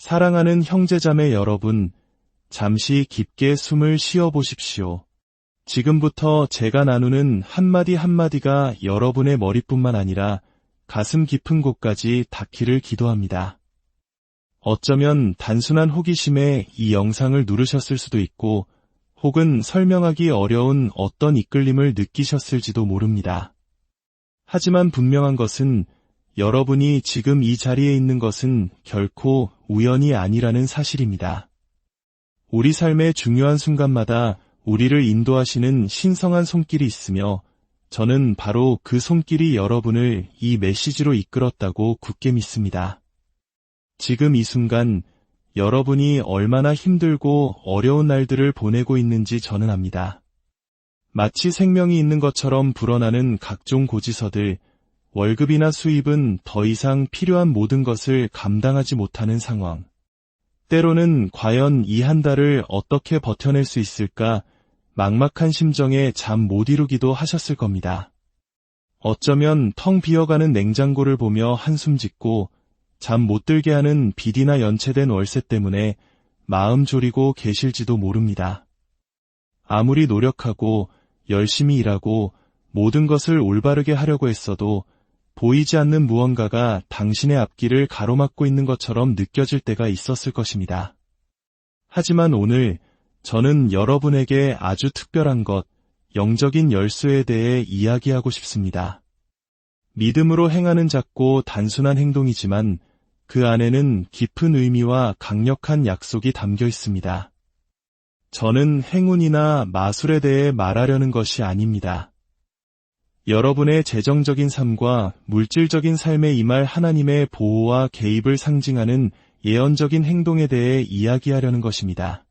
사랑하는 형제자매 여러분, 잠시 깊게 숨을 쉬어 보십시오. 지금부터 제가 나누는 한마디 한마디가 여러분의 머리뿐만 아니라 가슴 깊은 곳까지 닿기를 기도합니다. 어쩌면 단순한 호기심에 이 영상을 누르셨을 수도 있고, 혹은 설명하기 어려운 어떤 이끌림을 느끼셨을지도 모릅니다. 하지만 분명한 것은 여러분이 지금 이 자리에 있는 것은 결코 우연이 아니라는 사실입니다. 우리 삶의 중요한 순간마다 우리를 인도하시는 신성한 손길이 있으며 저는 바로 그 손길이 여러분을 이 메시지로 이끌었다고 굳게 믿습니다. 지금 이 순간 여러분이 얼마나 힘들고 어려운 날들을 보내고 있는지 저는 압니다. 마치 생명이 있는 것처럼 불어나는 각종 고지서들, 월급이나 수입은 더 이상 필요한 모든 것을 감당하지 못하는 상황. 때로는 과연 이 한 달을 어떻게 버텨낼 수 있을까 막막한 심정에 잠 못 이루기도 하셨을 겁니다. 어쩌면 텅 비어가는 냉장고를 보며 한숨 짓고 잠 못 들게 하는 빚이나 연체된 월세 때문에 마음 졸이고 계실지도 모릅니다. 아무리 노력하고 열심히 일하고 모든 것을 올바르게 하려고 했어도 보이지 않는 무언가가 당신의 앞길을 가로막고 있는 것처럼 느껴질 때가 있었을 것입니다. 하지만 오늘 저는 여러분에게 아주 특별한 것, 영적인 열쇠에 대해 이야기하고 싶습니다. 믿음으로 행하는 작고 단순한 행동이지만 그 안에는 깊은 의미와 강력한 약속이 담겨 있습니다. 저는 행운이나 마술에 대해 말하려는 것이 아닙니다. 여러분의 재정적인 삶과 물질적인 삶에 임할 하나님의 보호와 개입을 상징하는 예언적인 행동에 대해 이야기하려는 것입니다.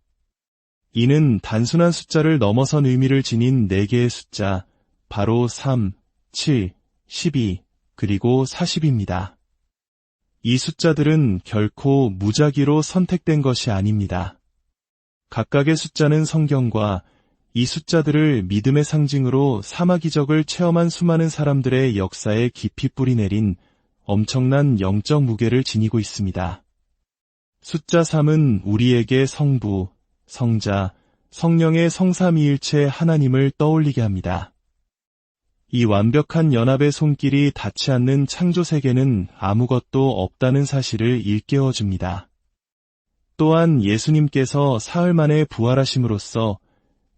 이는 단순한 숫자를 넘어선 의미를 지닌 4개의 숫자, 바로 3, 7, 12, 그리고 40입니다. 이 숫자들은 결코 무작위로 선택된 것이 아닙니다. 각각의 숫자는 성경과 이 숫자들을 믿음의 상징으로 사마기적을 체험한 수많은 사람들의 역사에 깊이 뿌리내린 엄청난 영적 무게를 지니고 있습니다. 숫자 3은 우리에게 성부, 성자, 성령의 성삼위일체 하나님을 떠올리게 합니다. 이 완벽한 연합의 손길이 닿지 않는 창조세계는 아무것도 없다는 사실을 일깨워줍니다. 또한 예수님께서 사흘 만에 부활하심으로써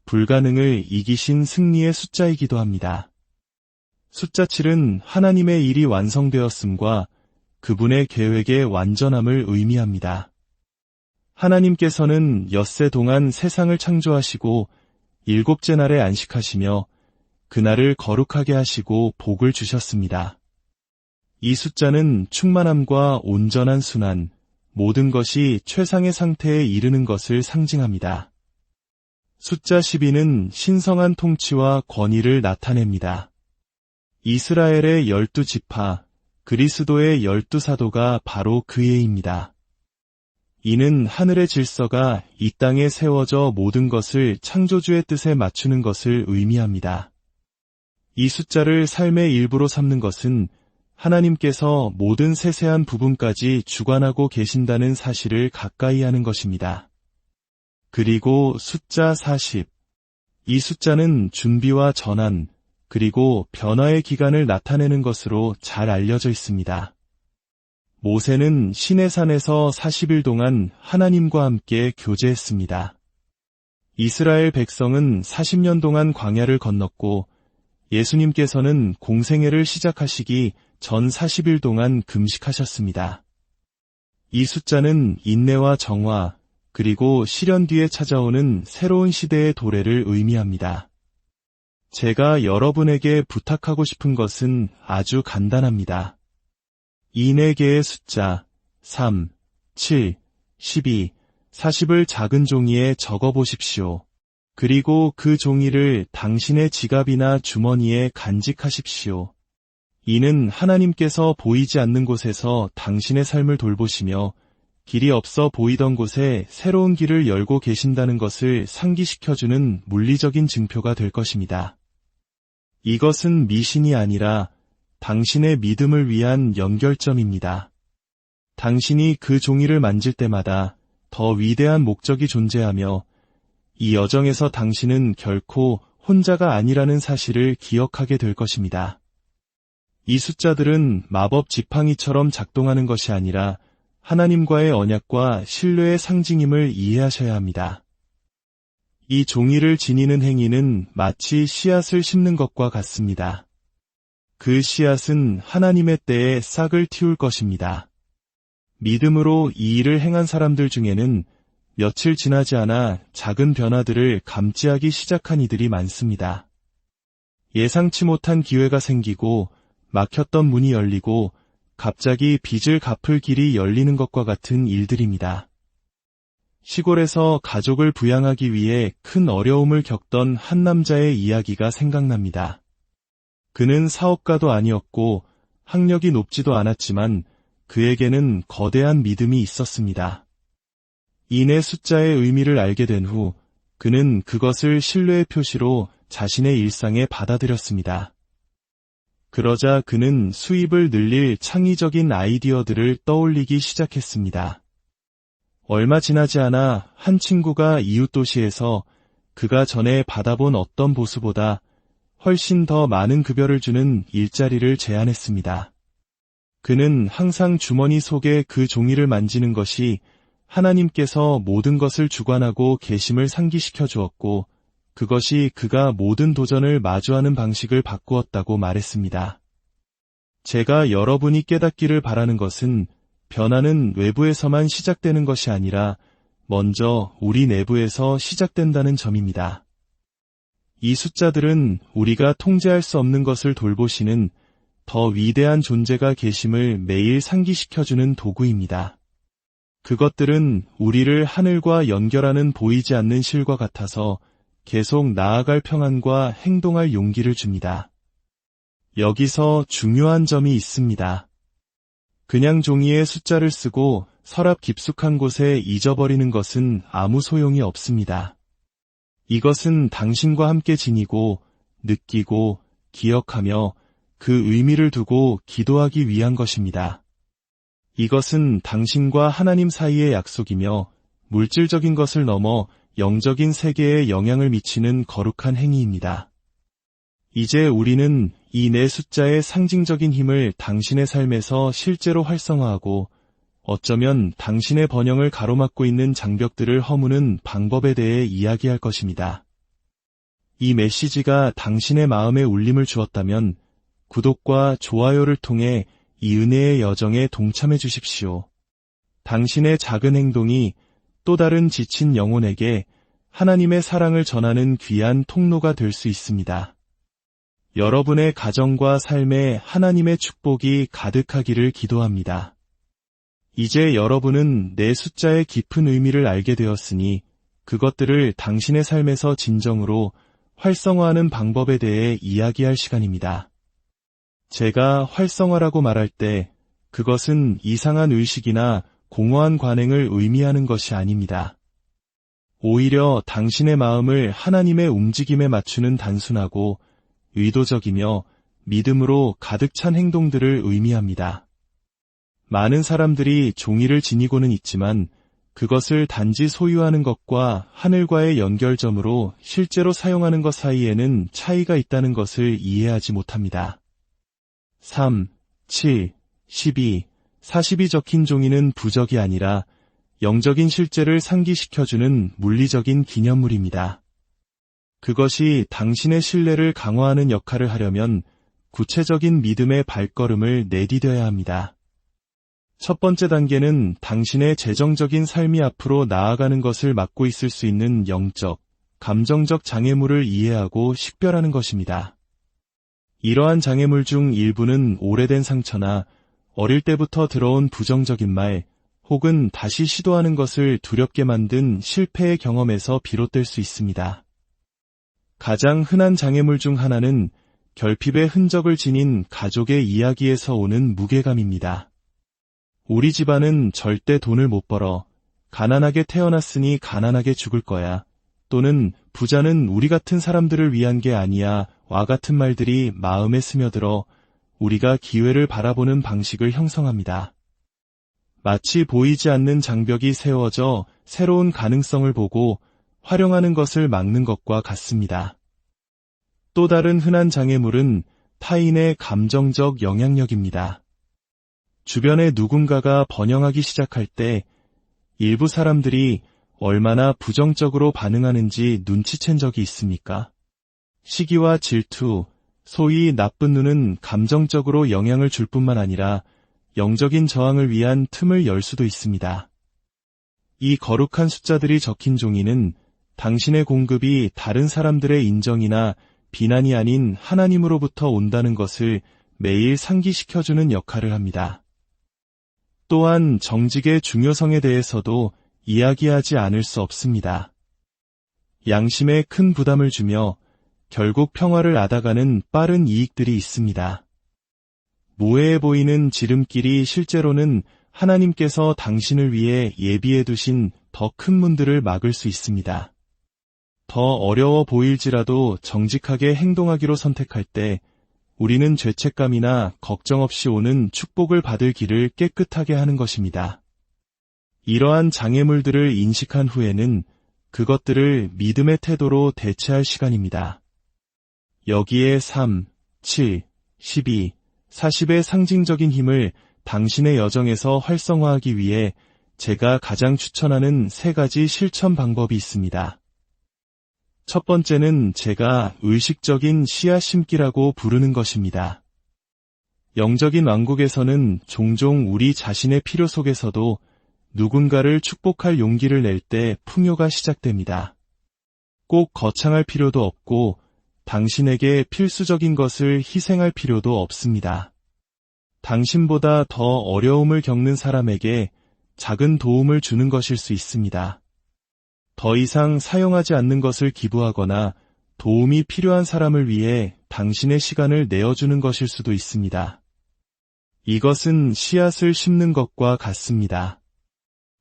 불가능을 이기신 승리의 숫자이기도 합니다. 숫자 7은 하나님의 일이 완성되었음과 그분의 계획의 완전함을 의미합니다. 하나님께서는 엿새 동안 세상을 창조하시고 7째 날에 안식하시며 그날을 거룩하게 하시고 복을 주셨습니다. 이 숫자는 충만함과 온전한 순환, 모든 것이 최상의 상태에 이르는 것을 상징합니다. 숫자 12는 신성한 통치와 권위를 나타냅니다. 이스라엘의 12지파, 그리스도의 12사도가 바로 그 예입니다. 이는 하늘의 질서가 이 땅에 세워져 모든 것을 창조주의 뜻에 맞추는 것을 의미합니다. 이 숫자를 삶의 일부로 삼는 것은 하나님께서 모든 세세한 부분까지 주관하고 계신다는 사실을 가까이 하는 것입니다. 그리고 숫자 40. 이 숫자는 준비와 전환, 그리고 변화의 기간을 나타내는 것으로 잘 알려져 있습니다. 모세는 시내산에서 40일 동안 하나님과 함께 교제했습니다. 이스라엘 백성은 40년 동안 광야를 건넜고 예수님께서는 공생애를 시작하시기 전 40일 동안 금식하셨습니다. 이 숫자는 인내와 정화, 그리고 실현 뒤에 찾아오는 새로운 시대의 도래를 의미합니다. 제가 여러분에게 부탁하고 싶은 것은 아주 간단합니다. 이 4개의 숫자 3, 7, 12, 40을 작은 종이에 적어보십시오. 그리고 그 종이를 당신의 지갑이나 주머니에 간직하십시오. 이는 하나님께서 보이지 않는 곳에서 당신의 삶을 돌보시며 길이 없어 보이던 곳에 새로운 길을 열고 계신다는 것을 상기시켜주는 물리적인 증표가 될 것입니다. 이것은 미신이 아니라 당신의 믿음을 위한 연결점입니다. 당신이 그 종이를 만질 때마다 더 위대한 목적이 존재하며 이 여정에서 당신은 결코 혼자가 아니라는 사실을 기억하게 될 것입니다. 이 숫자들은 마법 지팡이처럼 작동하는 것이 아니라 하나님과의 언약과 신뢰의 상징임을 이해하셔야 합니다. 이 종이를 지니는 행위는 마치 씨앗을 심는 것과 같습니다. 그 씨앗은 하나님의 때에 싹을 틔울 것입니다. 믿음으로 이 일을 행한 사람들 중에는 며칠 지나지 않아 작은 변화들을 감지하기 시작한 이들이 많습니다. 예상치 못한 기회가 생기고 막혔던 문이 열리고 갑자기 빚을 갚을 길이 열리는 것과 같은 일들입니다. 시골에서 가족을 부양하기 위해 큰 어려움을 겪던 한 남자의 이야기가 생각납니다. 그는 사업가도 아니었고 학력이 높지도 않았지만 그에게는 거대한 믿음이 있었습니다. 이 네 숫자의 의미를 알게 된 후 그는 그것을 신뢰의 표시로 자신의 일상에 받아들였습니다. 그러자 그는 수입을 늘릴 창의적인 아이디어들을 떠올리기 시작했습니다. 얼마 지나지 않아 한 친구가 이웃 도시에서 그가 전에 받아본 어떤 보수보다 훨씬 더 많은 급여를 주는 일자리를 제안했습니다. 그는 항상 주머니 속에 그 종이를 만지는 것이 하나님께서 모든 것을 주관하고 계심을 상기시켜 주었고 그것이 그가 모든 도전을 마주하는 방식을 바꾸었다고 말했습니다. 제가 여러분이 깨닫기를 바라는 것은 변화는 외부에서만 시작되는 것이 아니라 먼저 우리 내부에서 시작된다는 점입니다. 이 숫자들은 우리가 통제할 수 없는 것을 돌보시는 더 위대한 존재가 계심을 매일 상기시켜주는 도구입니다. 그것들은 우리를 하늘과 연결하는 보이지 않는 실과 같아서 계속 나아갈 평안과 행동할 용기를 줍니다. 여기서 중요한 점이 있습니다. 그냥 종이에 숫자를 쓰고 서랍 깊숙한 곳에 잊어버리는 것은 아무 소용이 없습니다. 이것은 당신과 함께 지니고 느끼고 기억하며 그 의미를 두고 기도하기 위한 것입니다. 이것은 당신과 하나님 사이의 약속이며 물질적인 것을 넘어 영적인 세계에 영향을 미치는 거룩한 행위입니다. 이제 우리는 이 네 숫자의 상징적인 힘을 당신의 삶에서 실제로 활성화하고 어쩌면 당신의 번영을 가로막고 있는 장벽들을 허무는 방법에 대해 이야기할 것입니다. 이 메시지가 당신의 마음에 울림을 주었다면 구독과 좋아요를 통해 이 은혜의 여정에 동참해 주십시오. 당신의 작은 행동이 또 다른 지친 영혼에게 하나님의 사랑을 전하는 귀한 통로가 될 수 있습니다. 여러분의 가정과 삶에 하나님의 축복이 가득하기를 기도합니다. 이제 여러분은 내 숫자의 깊은 의미를 알게 되었으니 그것들을 당신의 삶에서 진정으로 활성화하는 방법에 대해 이야기할 시간입니다. 제가 활성화라고 말할 때 그것은 이상한 의식이나 공허한 관행을 의미하는 것이 아닙니다. 오히려 당신의 마음을 하나님의 움직임에 맞추는 단순하고 의도적이며 믿음으로 가득 찬 행동들을 의미합니다. 많은 사람들이 종이를 지니고는 있지만 그것을 단지 소유하는 것과 하늘과의 연결점으로 실제로 사용하는 것 사이에는 차이가 있다는 것을 이해하지 못합니다. 3, 7, 12, 40이 적힌 종이는 부적이 아니라 영적인 실제를 상기시켜주는 물리적인 기념물입니다. 그것이 당신의 신뢰를 강화하는 역할을 하려면 구체적인 믿음의 발걸음을 내디뎌야 합니다. 첫 번째 단계는 당신의 재정적인 삶이 앞으로 나아가는 것을 막고 있을 수 있는 영적, 감정적 장애물을 이해하고 식별하는 것입니다. 이러한 장애물 중 일부는 오래된 상처나 어릴 때부터 들어온 부정적인 말, 혹은 다시 시도하는 것을 두렵게 만든 실패의 경험에서 비롯될 수 있습니다. 가장 흔한 장애물 중 하나는 결핍의 흔적을 지닌 가족의 이야기에서 오는 무게감입니다. 우리 집안은 절대 돈을 못 벌어, 가난하게 태어났으니 가난하게 죽을 거야, 또는 부자는 우리 같은 사람들을 위한 게 아니야 와 같은 말들이 마음에 스며들어 우리가 기회를 바라보는 방식을 형성합니다. 마치 보이지 않는 장벽이 세워져 새로운 가능성을 보고 활용하는 것을 막는 것과 같습니다. 또 다른 흔한 장애물은 타인의 감정적 영향력입니다. 주변에 누군가가 번영하기 시작할 때 일부 사람들이 얼마나 부정적으로 반응하는지 눈치챈 적이 있습니까? 시기와 질투, 소위 나쁜 눈은 감정적으로 영향을 줄 뿐만 아니라 영적인 저항을 위한 틈을 열 수도 있습니다. 이 거룩한 숫자들이 적힌 종이는 당신의 공급이 다른 사람들의 인정이나 비난이 아닌 하나님으로부터 온다는 것을 매일 상기시켜주는 역할을 합니다. 또한 정직의 중요성에 대해서도 이야기하지 않을 수 없습니다. 양심에 큰 부담을 주며 결국 평화를 앗아가는 빠른 이익들이 있습니다. 모해해 보이는 지름길이 실제로는 하나님께서 당신을 위해 예비해 두신 더 큰 문들을 막을 수 있습니다. 더 어려워 보일지라도 정직하게 행동하기로 선택할 때 우리는 죄책감이나 걱정 없이 오는 축복을 받을 길을 깨끗하게 하는 것입니다. 이러한 장애물들을 인식한 후에는 그것들을 믿음의 태도로 대체할 시간입니다. 여기에 3, 7, 12, 40의 상징적인 힘을 당신의 여정에서 활성화하기 위해 제가 가장 추천하는 3가지 실천 방법이 있습니다. 첫 번째는 제가 의식적인 씨앗 심기라고 부르는 것입니다. 영적인 왕국에서는 종종 우리 자신의 필요 속에서도 누군가를 축복할 용기를 낼 때 풍요가 시작됩니다. 꼭 거창할 필요도 없고 당신에게 필수적인 것을 희생할 필요도 없습니다. 당신보다 더 어려움을 겪는 사람에게 작은 도움을 주는 것일 수 있습니다. 더 이상 사용하지 않는 것을 기부하거나 도움이 필요한 사람을 위해 당신의 시간을 내어주는 것일 수도 있습니다. 이것은 씨앗을 심는 것과 같습니다.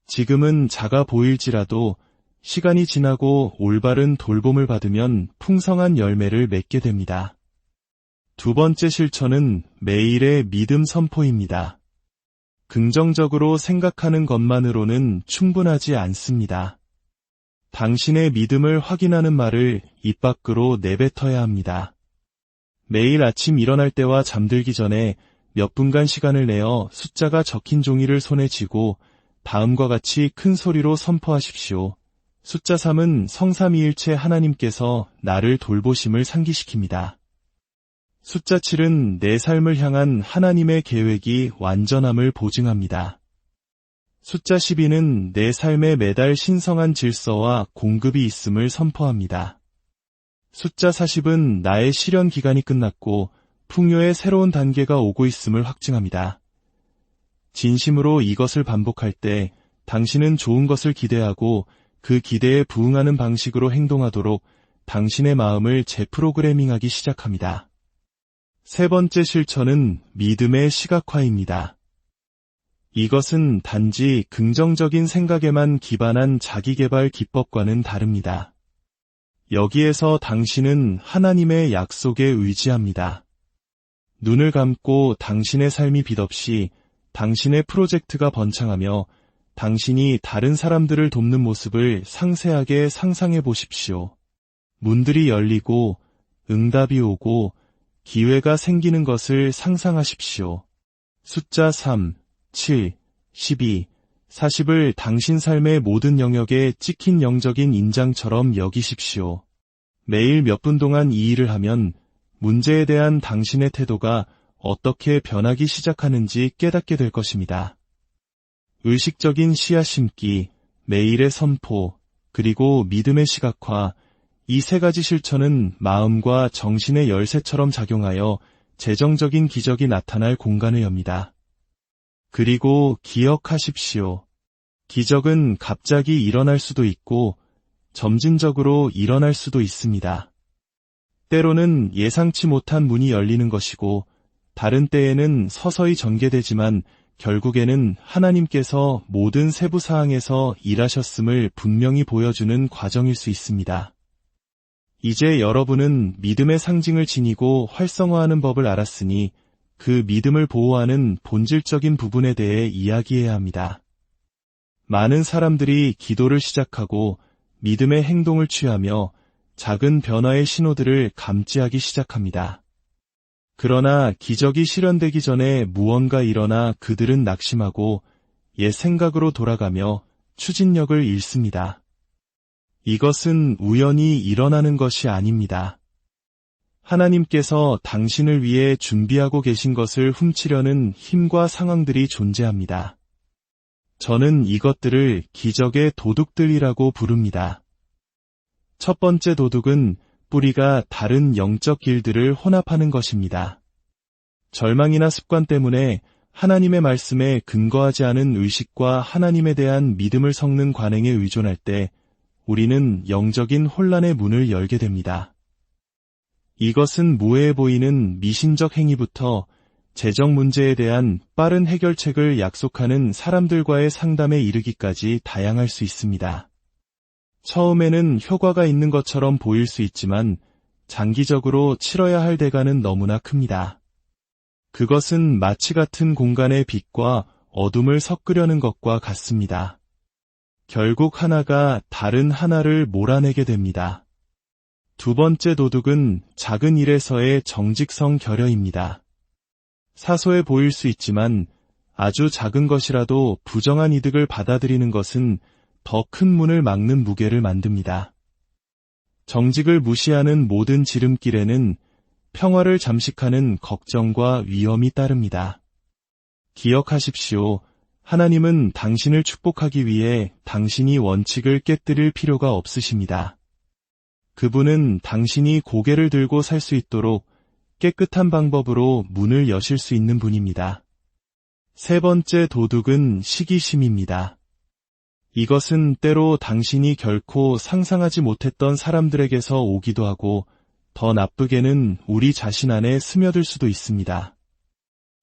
지금은 작아 보일지라도 시간이 지나고 올바른 돌봄을 받으면 풍성한 열매를 맺게 됩니다. 두 번째 실천은 매일의 믿음 선포입니다. 긍정적으로 생각하는 것만으로는 충분하지 않습니다. 당신의 믿음을 확인하는 말을 입 밖으로 내뱉어야 합니다. 매일 아침 일어날 때와 잠들기 전에 몇 분간 시간을 내어 숫자가 적힌 종이를 손에 쥐고 다음과 같이 큰 소리로 선포하십시오. 숫자 3은 성삼위일체 하나님께서 나를 돌보심을 상기시킵니다. 숫자 7은 내 삶을 향한 하나님의 계획이 완전함을 보증합니다. 숫자 12는 내 삶에 매달 신성한 질서와 공급이 있음을 선포합니다. 숫자 40은 나의 시련 기간이 끝났고 풍요의 새로운 단계가 오고 있음을 확증합니다. 진심으로 이것을 반복할 때 당신은 좋은 것을 기대하고 그 기대에 부응하는 방식으로 행동하도록 당신의 마음을 재프로그래밍하기 시작합니다. 세 번째 실천은 믿음의 시각화입니다. 이것은 단지 긍정적인 생각에만 기반한 자기개발 기법과는 다릅니다. 여기에서 당신은 하나님의 약속에 의지합니다. 눈을 감고 당신의 삶이 빛없이 당신의 프로젝트가 번창하며 당신이 다른 사람들을 돕는 모습을 상세하게 상상해 보십시오. 문들이 열리고 응답이 오고 기회가 생기는 것을 상상하십시오. 숫자 3, 7, 12, 40을 당신 삶의 모든 영역에 찍힌 영적인 인장처럼 여기십시오. 매일 몇 분 동안 이 일을 하면 문제에 대한 당신의 태도가 어떻게 변하기 시작하는지 깨닫게 될 것입니다. 의식적인 씨앗 심기, 매일의 선포, 그리고 믿음의 시각화, 이 3가지 실천은 마음과 정신의 열쇠처럼 작용하여 재정적인 기적이 나타날 공간을 엽니다. 그리고 기억하십시오. 기적은 갑자기 일어날 수도 있고 점진적으로 일어날 수도 있습니다. 때로는 예상치 못한 문이 열리는 것이고 다른 때에는 서서히 전개되지만 결국에는 하나님께서 모든 세부 사항에서 일하셨음을 분명히 보여주는 과정일 수 있습니다. 이제 여러분은 믿음의 상징을 지니고 활성화하는 법을 알았으니 그 믿음을 보호하는 본질적인 부분에 대해 이야기해야 합니다. 많은 사람들이 기도를 시작하고 믿음의 행동을 취하며 작은 변화의 신호들을 감지하기 시작합니다. 그러나 기적이 실현되기 전에 무언가 일어나 그들은 낙심하고 옛 생각으로 돌아가며 추진력을 잃습니다. 이것은 우연히 일어나는 것이 아닙니다. 하나님께서 당신을 위해 준비하고 계신 것을 훔치려는 힘과 상황들이 존재합니다. 저는 이것들을 기적의 도둑들이라고 부릅니다. 첫 번째 도둑은 뿌리가 다른 영적 길들을 혼합하는 것입니다. 절망이나 습관 때문에 하나님의 말씀에 근거하지 않은 의식과 하나님에 대한 믿음을 섞는 관행에 의존할 때 우리는 영적인 혼란의 문을 열게 됩니다. 이것은 무해해 보이는 미신적 행위부터 재정 문제에 대한 빠른 해결책을 약속하는 사람들과의 상담에 이르기까지 다양할 수 있습니다. 처음에는 효과가 있는 것처럼 보일 수 있지만 장기적으로 치러야 할 대가는 너무나 큽니다. 그것은 마치 같은 공간의 빛과 어둠을 섞으려는 것과 같습니다. 결국 하나가 다른 하나를 몰아내게 됩니다. 두 번째 도둑은 작은 일에서의 정직성 결여입니다. 사소해 보일 수 있지만 아주 작은 것이라도 부정한 이득을 받아들이는 것은 더 큰 문을 막는 무게를 만듭니다. 정직을 무시하는 모든 지름길에는 평화를 잠식하는 걱정과 위험이 따릅니다. 기억하십시오. 하나님은 당신을 축복하기 위해 당신이 원칙을 깨뜨릴 필요가 없으십니다. 그분은 당신이 고개를 들고 살 수 있도록 깨끗한 방법으로 문을 여실 수 있는 분입니다. 세 번째 도둑은 시기심입니다. 이것은 때로 당신이 결코 상상하지 못했던 사람들에게서 오기도 하고 더 나쁘게는 우리 자신 안에 스며들 수도 있습니다.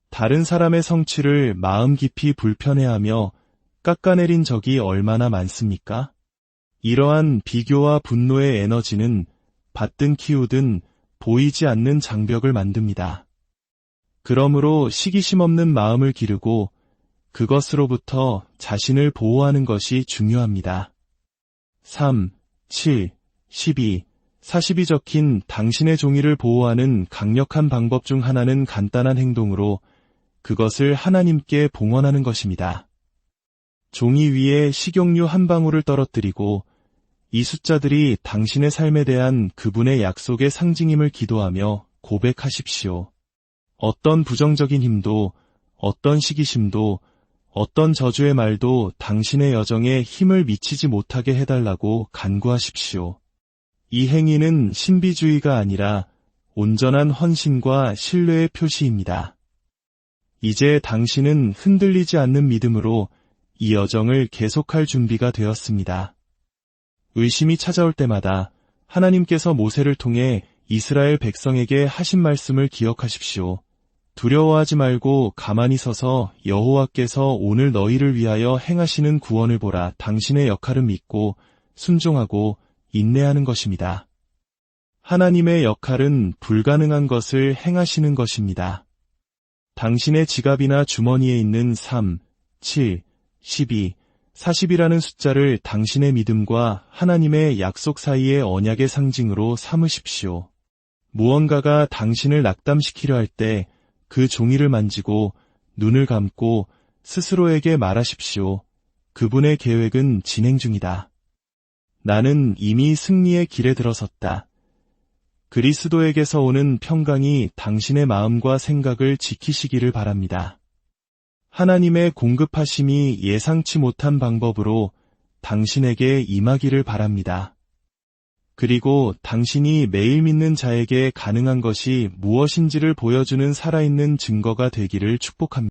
다른 사람의 성취를 마음 깊이 불편해하며 깎아내린 적이 얼마나 많습니까? 이러한 비교와 분노의 에너지는 받든 키우든 보이지 않는 장벽을 만듭니다. 그러므로 시기심 없는 마음을 기르고 그것으로부터 자신을 보호하는 것이 중요합니다. 3, 7, 12, 40이 적힌 당신의 종이를 보호하는 강력한 방법 중 하나는 간단한 행동으로 그것을 하나님께 봉헌하는 것입니다. 종이 위에 식용유 한 방울을 떨어뜨리고 이 숫자들이 당신의 삶에 대한 그분의 약속의 상징임을 기도하며 고백하십시오. 어떤 부정적인 힘도, 어떤 시기심도, 어떤 저주의 말도 당신의 여정에 힘을 미치지 못하게 해달라고 간구하십시오. 이 행위는 신비주의가 아니라 온전한 헌신과 신뢰의 표시입니다. 이제 당신은 흔들리지 않는 믿음으로 이 여정을 계속할 준비가 되었습니다. 의심이 찾아올 때마다 하나님께서 모세를 통해 이스라엘 백성에게 하신 말씀을 기억하십시오. 두려워하지 말고 가만히 서서 여호와께서 오늘 너희를 위하여 행하시는 구원을 보라. 당신의 역할은 믿고 순종하고 인내하는 것입니다. 하나님의 역할은 불가능한 것을 행하시는 것입니다. 당신의 지갑이나 주머니에 있는 3, 7, 12, 40이라는 숫자를 당신의 믿음과 하나님의 약속 사이의 언약의 상징으로 삼으십시오. 무언가가 당신을 낙담시키려 할 때 그 종이를 만지고 눈을 감고 스스로에게 말하십시오. 그분의 계획은 진행 중이다. 나는 이미 승리의 길에 들어섰다. 그리스도에게서 오는 평강이 당신의 마음과 생각을 지키시기를 바랍니다. 하나님의 공급하심이 예상치 못한 방법으로 당신에게 임하기를 바랍니다. 그리고 당신이 매일 믿는 자에게 가능한 것이 무엇인지를 보여주는 살아있는 증거가 되기를 축복합니다.